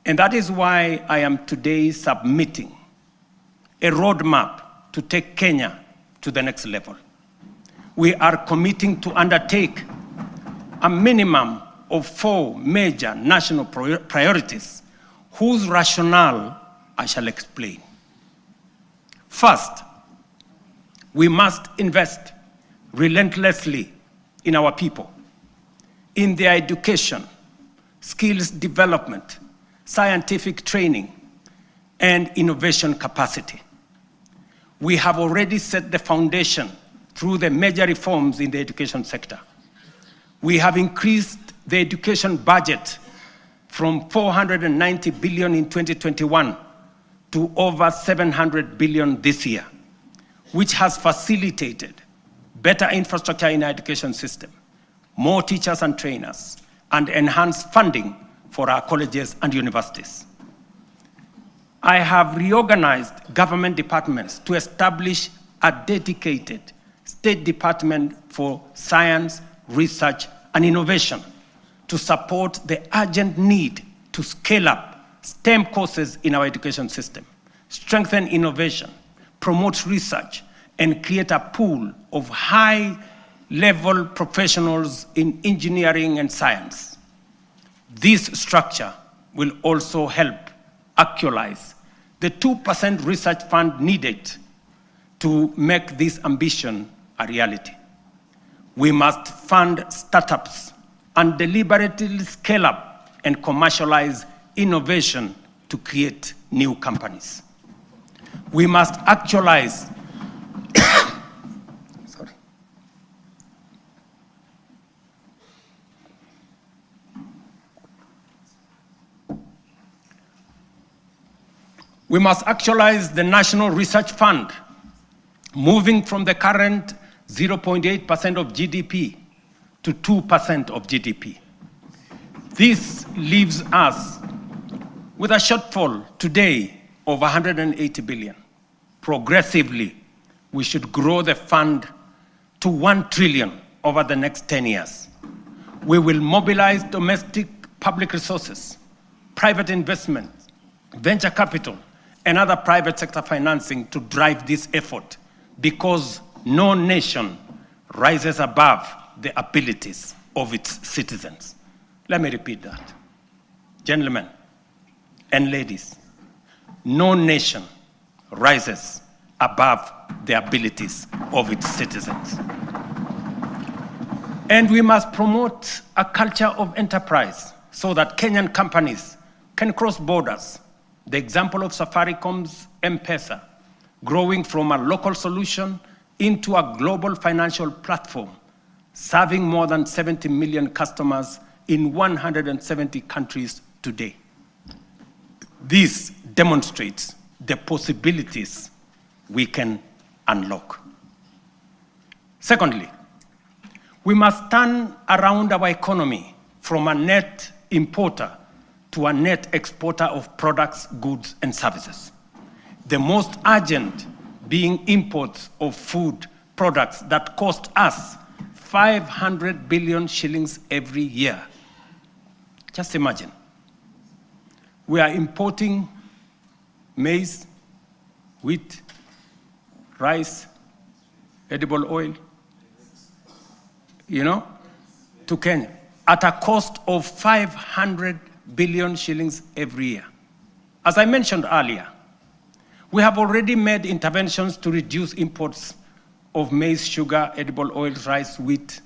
And that is why I am today submitting a roadmap to take Kenya to the next level. We are committing to undertake a minimum of 4 major national priorities whose rationale I shall explain. First, we must invest relentlessly in our people, in their education, skills development, scientific training, and innovation capacity. We have already set the foundation through the major reforms in the education sector. We have increased the education budget from 490 billion in 2021 to over 700 billion this year, which has facilitated better infrastructure in our education system, more teachers and trainers, and enhanced funding for our colleges and universities. I have reorganized government departments to establish a dedicated State Department for Science, Research, and Innovation to support the urgent need to scale up STEM courses in our education system, strengthen innovation, promote research, and create a pool of high-level professionals in engineering and science. This structure will also help actualize the 2% research fund needed to make this ambition a reality. We must fund startups and deliberately scale up and commercialize innovation to create new companies. We must actualize We must actualize the National Research Fund, moving from the current 0.8% of GDP to 2% of GDP. This leaves us with a shortfall today of 180 billion. Progressively, we should grow the fund to 1 trillion over the next 10 years. We will mobilize domestic public resources, private investment, venture capital, and other private sector financing to drive this effort, because no nation rises above the abilities of its citizens. Let me repeat that. Gentlemen and ladies, no nation rises above the abilities of its citizens. And we must promote a culture of enterprise so that Kenyan companies can cross borders. The example of Safaricom's M-Pesa, growing from a local solution into a global financial platform, serving more than 70 million customers in 170 countries today. This demonstrates the possibilities we can unlock. Secondly, we must turn around our economy from a net importer to a net exporter of products, goods, and services. The most urgent being imports of food products that cost us 500 billion shillings every year. Just imagine. We are importing maize, wheat, rice, edible oil, to Kenya at a cost of 500 billion shillings every year. As I mentioned earlier, we have already made interventions to reduce imports of maize, sugar, edible oils, rice, wheat,